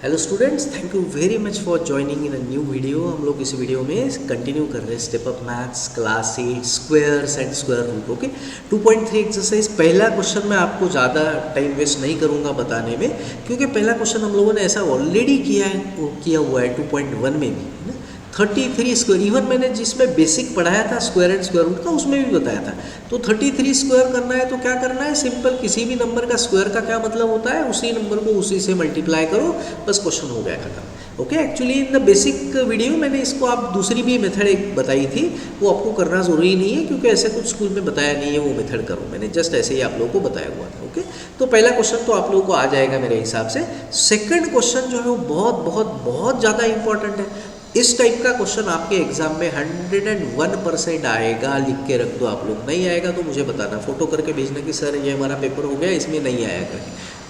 Hello students, thank you very much for joining in a new video. हम लोग इस video में continue कर रहे हैं step up maths class 8 squares and square root. Okay, 2.3 exercise. पहला क्वेश्चन मैं आपको ज़्यादा टाइम वेस्ट नहीं करूंगा बताने में, क्योंकि पहला क्वेश्चन हम लोगों ने ऐसा ऑलरेडी किया हुआ है 2.1 में भी, है ना। 33 स्क्वायर, इवन मैंने जिसमें बेसिक पढ़ाया था स्क्वायर एंड स्क्वायर रूट का, उसमें भी बताया था। तो 33 स्क्वायर करना है तो क्या करना है, सिंपल किसी भी नंबर का स्क्वायर का क्या मतलब होता है, उसी नंबर को उसी से मल्टीप्लाई करो, बस क्वेश्चन हो गया खत्म। Okay, actually in the basic video मैंने इसको आप दूसरी भी मेथड एक बताई थी, वो आपको करना ज़रूरी नहीं है क्योंकि ऐसे कुछ स्कूल में बताया नहीं है वो मेथड करो, मैंने जस्ट ऐसे ही आप लोगों को बताया हुआ था। ओके, तो पहला क्वेश्चन तो आप लोगों को आ जाएगा मेरे हिसाब से। सेकंड क्वेश्चन जो है वो बहुत बहुत बहुत ज़्यादा इंपॉर्टेंट है। इस टाइप का क्वेश्चन आपके एग्जाम में 101% आएगा। लिख के रख दो आप लोग, नहीं आएगा तो मुझे बताना, फोटो करके भेजना कि सर ये हमारा पेपर हो गया, इसमें नहीं आएगा।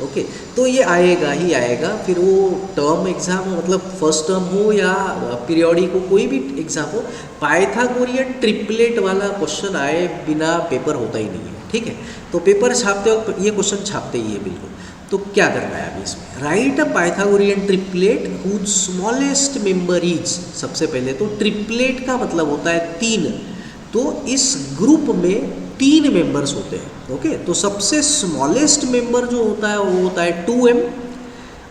ओके, तो ये आएगा ही आएगा। फिर वो टर्म एग्जाम हो, मतलब फर्स्ट टर्म हो या पीरियोडिक हो, कोई भी एग्जाम हो, पाइथागोरियन ट्रिपलेट वाला क्वेश्चन आए बिना पेपर होता ही नहीं है। ठीक है, तो पेपर छापते वक्त ये क्वेश्चन छापते ही है बिल्कुल। तो क्या करना है अभी इसमें, write a Pythagorean triplet whose smallest member is. सबसे पहले तो ट्रिपलेट का मतलब होता है तीन, तो इस ग्रुप में तीन मेंबर्स होते हैं। ओके, तो सबसे स्मॉलेस्ट मेंबर जो होता है वो होता है 2m,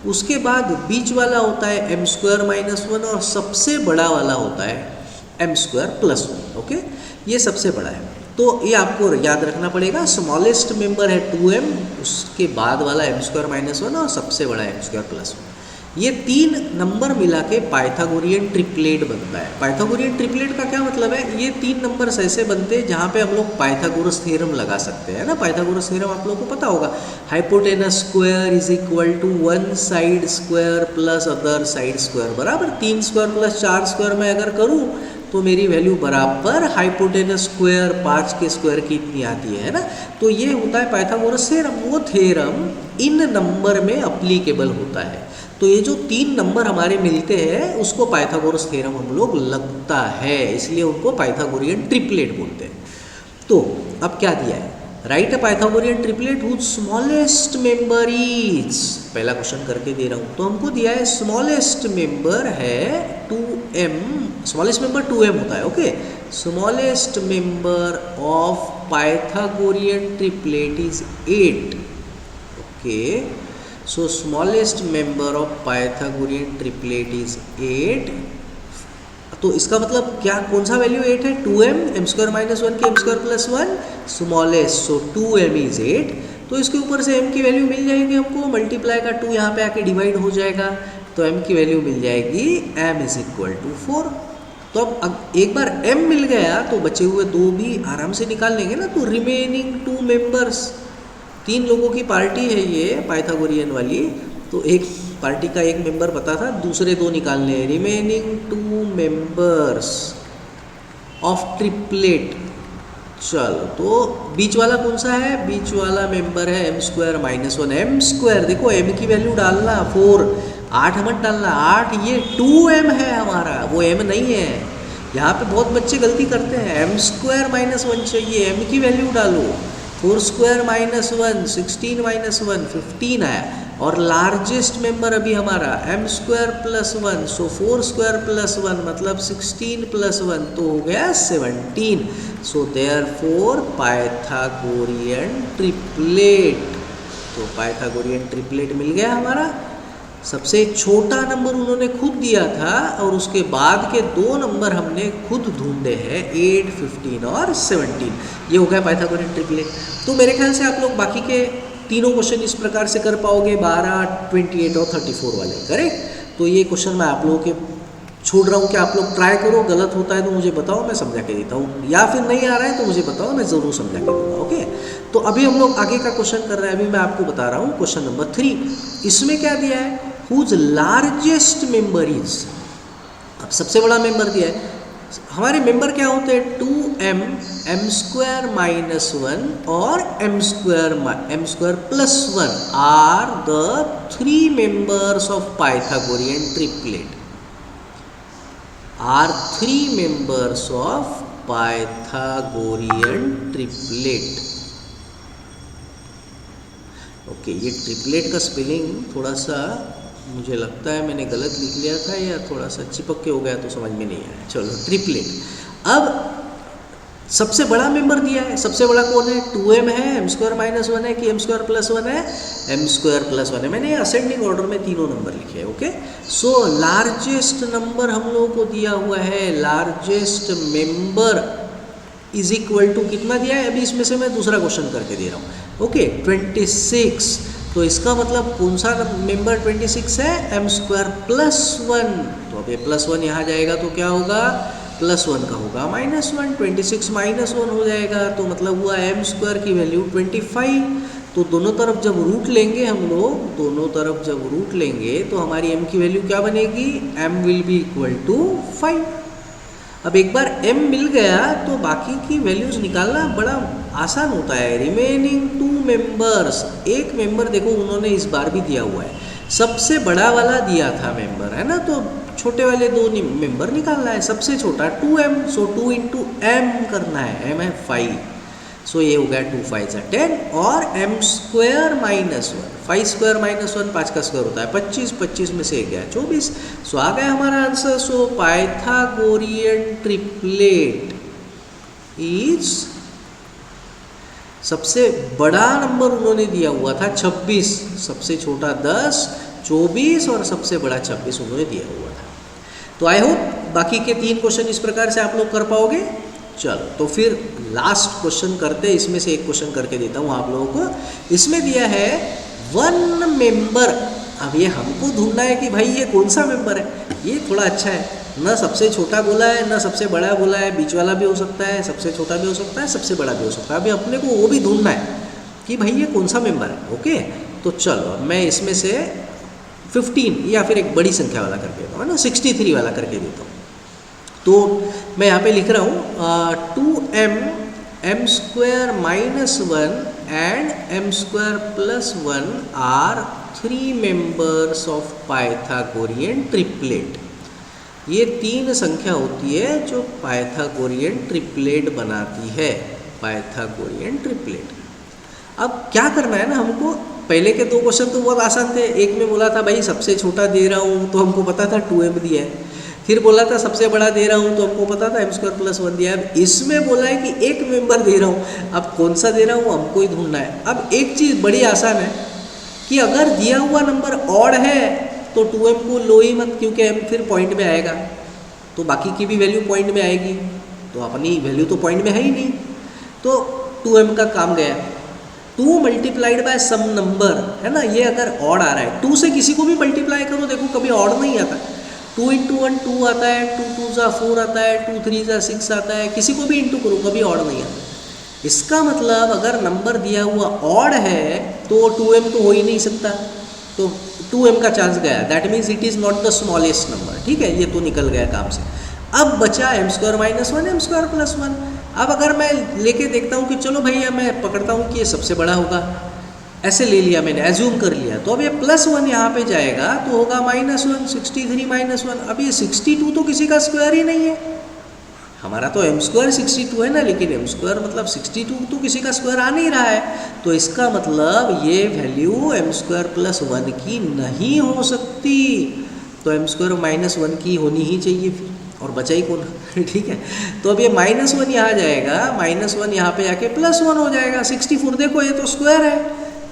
उसके बाद बीच वाला होता है m स्क्वायर माइनस 1, और सबसे बड़ा वाला होता है m स्क्वायर प्लस 1। ओके, ये सबसे बड़ा है, तो ये आपको याद रखना पड़ेगा। स्मॉलेस्ट मेंबर है 2m, उसके बाद वाला m स्क्वायर माइनस 1, और सबसे बड़ा m स्क्वायर प्लस 1। ये तीन नंबर मिला के पाइथागोरियन ट्रिपलेट बनता है। पाइथागोरियन ट्रिपलेट का क्या मतलब है, ये तीन नंबर्स ऐसे बनते हैं जहाँ पे हम लोग पाइथागोरस थ्योरम लगा सकते हैं ना। पाइथागोरस थ्योरम आप लोगों को पता होगा, hypotenuse square is equal to one side square plus other side square बराबर 3 स्क्वायर प्लस 4 स्क्वायर में अगर करूँ तो मेरी वैल्यू बराबर हाइपोटेनस स्क्वायर 5 के स्क्वायर की इतनी आती है ना। तो ये होता है पाइथागोरस थ्योरम। वो थ्योरम इन नंबर में अप्लीकेबल होता है। तो ये जो तीन नंबर हमारे मिलते हैं उसको पाइथागोरस थ्योरम हम लोग लगता है, इसलिए उनको पाइथागोरियन ट्रिपलेट बोलते हैं। तो अब क्या दिया है, write a Pythagorean triplet whose smallest member is. पहला क्वेश्चन करके दे रहा हूँ, तो हमको दिया है स्मॉलेस्ट मेंबर है 2m, स्मॉलेस्ट मेंबर 2m होता है। Okay, smallest member of Pythagorean triplet is 8। Okay, so smallest member of Pythagorean triplet is 8। तो इसका मतलब क्या, कौन सा वैल्यू 8 है, 2m, m स्क्वायर माइनस 1 के m square plus 1, smallest, so 2m is 8। तो इसके ऊपर से m की वैल्यू मिल जाएगी हमको, मल्टीप्लाई का 2 यहाँ पे आके डिवाइड हो जाएगा, तो m की वैल्यू मिल जाएगी m इज इक्वल टू 4। तो अब एक बार m मिल गया तो बचे हुए दो भी आराम से निकाल लेंगे ना। तो रिमेनिंग 2 मेंबर्स, तीन लोगों की पार्टी है ये पाइथागोरियन वाली, तो एक पार्टी का एक मेंबर पता था, दूसरे दो निकालने हैं। Remaining 2 members of triplet. चलो, तो बीच वाला कौन सा है, बीच वाला मेंबर है m square minus 1। m square देखो, m की वैल्यू डालना 4, 8 मत डालना, 8 ये 2m है हमारा, वो m नहीं है। यहाँ पे बहुत बच्चे गलती करते हैं, m स्क्वायर माइनस 1 चाहिए, m की वैल्यू डालो। 4 स्क्वायर माइनस 1, 16 माइनस 1, 15 आया। और लार्जेस्ट मेंबर अभी हमारा m स्क्वायर प्लस 1, सो 4 स्क्वायर प्लस 1 मतलब 16 प्लस 1 तो हो गया 17। सो देयरफॉर पाइथागोरियन ट्रिपलेट, तो पाइथागोरियन ट्रिपलेट मिल गया हमारा। सबसे छोटा नंबर उन्होंने खुद दिया था, और उसके बाद के दो नंबर हमने खुद ढूंढे हैं, 8, 15 और 17। ये हो गया पाइथागोरियन ट्रिपलेट। तो मेरे ख्याल से आप लोग बाकी के तीनों क्वेश्चन इस प्रकार से कर पाओगे, 12, 28 और 34 वाले, करेक्ट। तो ये क्वेश्चन मैं आप लोगों के छोड़ रहा हूँ कि आप लोग ट्राई करो, गलत होता है तो मुझे बताओ, मैं समझा के देता हूँ, या फिर नहीं आ रहा है तो मुझे बताओ, मैं ज़रूर समझा के दूँगा। ओके, तो अभी हम लोग आगे का क्वेश्चन कर रहे हैं। अभी मैं आपको बता रहा हूँ क्वेश्चन नंबर 3। इसमें क्या दिया है, हुज लार्जेस्ट मेंबर इज। अब सबसे बड़ा मेंबर दिया है, हमारे मेंबर क्या होते हैं, 2m, m स्क्वायर माइनस 1 और m square plus 1 are the 3 members of Pythagorean triplet, are 3 members of Pythagorean triplet. Okay, ये ट्रिपलेट का स्पेलिंग थोड़ा सा मुझे लगता है मैंने गलत लिख लिया था या थोड़ा सा चिपक के हो गया तो समझ में नहीं आया। चलो ट्रिपलेट। अब सबसे बड़ा मेंबर दिया है, सबसे बड़ा कौन है? 2m है, m स्क्वायर माइनस 1 है कि m स्क्वायर प्लस 1 है? m स्क्वायर प्लस 1 है। मैंने असेंडिंग ऑर्डर में तीनों नंबर लिखे हैं। ओके, सो लार्जेस्ट नंबर हम लोगों को दिया हुआ है, largest member is equal to कितना दिया है? अभी इसमें से मैं दूसरा क्वेश्चन करके दे रहा हूँ। ओके 26, तो इसका मतलब कौन सा मेंबर 26 है? m square plus 1। तो अब ये प्लस 1 यहाँ जाएगा तो क्या होगा? प्लस 1 का होगा माइनस 1, 26 माइनस 1 हो जाएगा, तो मतलब हुआ m स्क्वायर की वैल्यू 25। तो दोनों तरफ जब रूट लेंगे हम लोग, दोनों तरफ जब रूट लेंगे तो हमारी m की वैल्यू क्या बनेगी? m will be equal to 5। अब एक बार m मिल गया तो बाकी की वैल्यूज निकालना बड़ा आसान होता है। रिमेनिंग 2 मेंबर्स, एक मेंबर देखो उन्होंने इस बार भी दिया हुआ है, सबसे बड़ा वाला दिया था मेंबर, है ना, तो छोटे वाले 2 मेंबर निकालना है। सबसे छोटा 2m, सो 2 इंटू m करना है, m है 5, सो ये हो गया 2 5 10 और m square minus 1, 5 square minus 1 5 का स्क्वायर होता है 25, 25 में से 1 गया 24, सो आ गया हमारा answer. So Pythagorean triplet is, सबसे बड़ा नंबर उन्होंने दिया हुआ था 26, सबसे छोटा 10, 24 और सबसे बड़ा 26 उन्होंने दिया हुआ था। तो आई होप बाकी के 3 क्वेश्चन इस प्रकार से आप लोग कर पाओगे। चलो तो फिर लास्ट क्वेश्चन करते हैं, इसमें से एक क्वेश्चन करके देता हूँ आप लोगों को। इसमें दिया है 1 मेंबर। अब ये हमको ढूंढना है कि भाई ये कौन सा मेंबर है। ये थोड़ा अच्छा है, न सबसे छोटा बोला है न सबसे बड़ा बोला है, बीच वाला भी हो सकता है, सबसे छोटा भी हो सकता है, सबसे बड़ा भी हो सकता है। अभी अपने को वो भी ढूंढना है कि भाई ये कौन सा मेंबर है। ओके, तो चलो मैं इसमें से 15 या फिर एक बड़ी संख्या वाला करके देता हूँ, है ना, 63 वाला करके देता हूँ। तो मैं यहाँ पे लिख रहा हूँ 2m m square minus 1 and m square plus 1 are 3 members of Pythagorean triplet. ये 3 संख्या होती है जो पाइथागोरियन ट्रिपलेट बनाती है, पाइथागोरियन ट्रिपलेट। अब क्या करना है ना हमको, पहले के 2 क्वेश्चन तो बहुत आसान थे। एक में बोला था भाई सबसे छोटा दे रहा हूँ तो हमको पता था 2m दिया है, फिर बोला था सबसे बड़ा दे रहा हूँ तो हमको पता था m स्क्वायर प्लस 1 दिया है। अब इसमें बोला है कि एक मेंबर दे रहा हूँ, अब कौन सा दे रहा हूँ हमको ही ढूंढना है। अब एक चीज़ बड़ी आसान है कि अगर दिया हुआ नंबर ऑड है तो 2m को लो ही मत, क्योंकि m फिर पॉइंट में आएगा तो बाकी की भी वैल्यू पॉइंट में आएगी, तो अपनी वैल्यू तो पॉइंट में है ही नहीं, तो 2m का काम गया। 2 मल्टीप्लाइड बाय सम नंबर, है ना, ये अगर ऑड आ रहा है 2 से किसी को भी मल्टीप्लाई करो, देखो कभी ऑड नहीं आता। 2 इंटू 1 2 आता है, 2 2 ज़ा 4 आता है, 2 3 ज़ा 6 आता है, किसी को भी इंटू करो कभी ऑड नहीं आता। इसका मतलब अगर नंबर दिया हुआ ऑड है तो 2m तो हो ही नहीं सकता, तो 2m का चांस गया, that means it is not the smallest number. ठीक है, ये तो निकल गया काम से। अब बचा m square minus 1 m square plus 1। अब अगर मैं लेके देखता हूँ कि चलो भैया मैं पकड़ता हूँ कि ये सबसे बड़ा होगा, ऐसे ले लिया मैंने, एज्यूम कर लिया, तो अब ये प्लस 1 यहाँ पे जाएगा तो होगा माइनस 1, 63 माइनस 1। अब ये 62 तो किसी का स्क्वायर ही नहीं है, हमारा तो m स्क्वायर 62 है ना, लेकिन m स्क्वायर मतलब 62 तो किसी का स्क्वायर आ नहीं रहा है, तो इसका मतलब ये वैल्यू m स्क्वायर प्लस 1 की नहीं हो सकती, तो m स्क्वायर माइनस 1 की होनी ही चाहिए फिर, और बचा ही कौन। ठीक है, तो अब ये माइनस 1 यहाँ जाएगा, माइनस 1 यहाँ पे जाके प्लस 1 हो जाएगा। 64 देखो ये तो स्क्वायर है,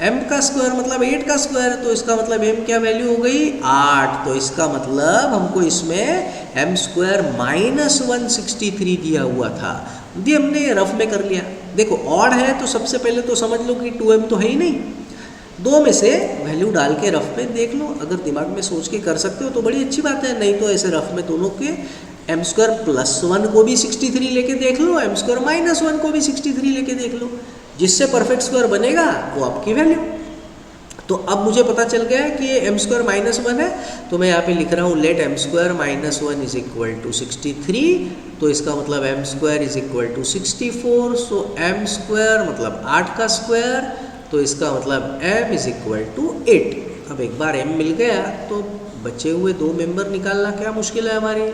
m का स्क्वायर मतलब 8 का स्क्वायर, तो इसका मतलब m क्या वैल्यू हो गई 8, तो इसका मतलब हमको इसमें m स्क्वायर माइनस 163 दिया हुआ था, ये हमने रफ में कर लिया। देखो ऑड है तो सबसे पहले तो समझ लो कि 2m तो है ही नहीं, 2 में से वैल्यू डाल के रफ में देख लो, अगर दिमाग में सोच के कर सकते हो तो बड़ी अच्छी बात है, नहीं तो ऐसे रफ में दोनों के m स्क्वायर प्लस 1 को भी 63 लेके देख लो, m स्क्वायर माइनस 1 को भी 63 लेके देख लो, जिससे परफेक्ट स्क्वायर बनेगा वो आपकी वैल्यू। तो अब मुझे पता चल गया है कि ये m स्क्वायर माइनस 1 है, तो मैं यहाँ पे लिख रहा हूँ let m square minus 1 is equal to 63, तो इसका मतलब m square is equal to 64, so m square मतलब 8 का स्क्वायर, तो इसका मतलब m इज इक्वल टू 8। अब एक बार m मिल गया तो बचे हुए 2 मेंबर निकालना क्या मुश्किल है हमारे,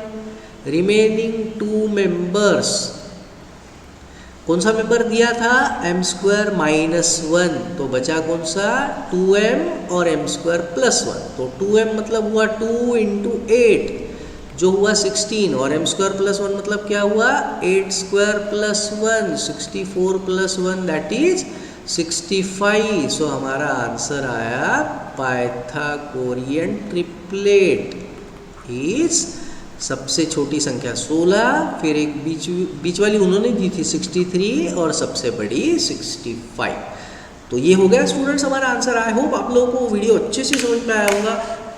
रिमेनिंग 2 मेंबर्स कौन सा मेंबर दिया था, एम स्क्वायर माइनस 1, तो बचा कौन सा 2m और एम स्क्वायर प्लस 1, तो 2m मतलब हुआ 2 इंटू 8 जो हुआ 16, और एम स्क्वायर प्लस 1 मतलब क्या हुआ 8 square plus 1 64 plus 1 that is 65। सो हमारा आंसर आया पाइथागोरियन ट्रिपलेट इज सबसे छोटी संख्या 16, फिर एक बीच वाली उन्होंने दी थी 63 और सबसे बड़ी 65। तो ये हो गया स्टूडेंट्स हमारा आंसर। आई होप आप लोगों को वीडियो अच्छे से समझ में आया होगा।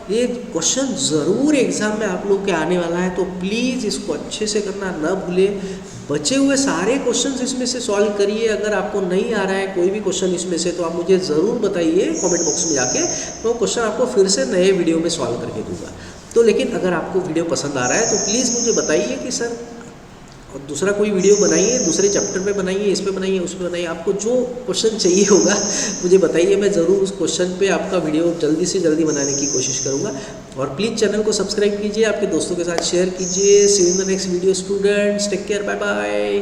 ये क्वेश्चन ज़रूर एग्जाम में आप लोग के आने वाला है, तो प्लीज़ इसको अच्छे से करना ना भूलें। बचे हुए सारे क्वेश्चंस इसमें से सॉल्व करिए। अगर आपको नहीं आ रहा है कोई भी क्वेश्चन इसमें से, तो आप मुझे ज़रूर बताइए कमेंट बॉक्स में जाके, तो क्वेश्चन आपको फिर से नए वीडियो में सॉल्व करके दूंगा। तो लेकिन अगर आपको वीडियो पसंद आ रहा है तो प्लीज़ मुझे बताइए कि सर और दूसरा कोई वीडियो बनाइए, दूसरे चैप्टर पे बनाइए, इस पे बनाइए, उस पे बनाइए, आपको जो क्वेश्चन चाहिए होगा मुझे बताइए। मैं ज़रूर उस क्वेश्चन पे आपका वीडियो जल्दी से जल्दी बनाने की कोशिश करूँगा। और प्लीज़ चैनल को सब्सक्राइब कीजिए, आपके दोस्तों के साथ शेयर कीजिए। See you in the next video students, take care, bye bye.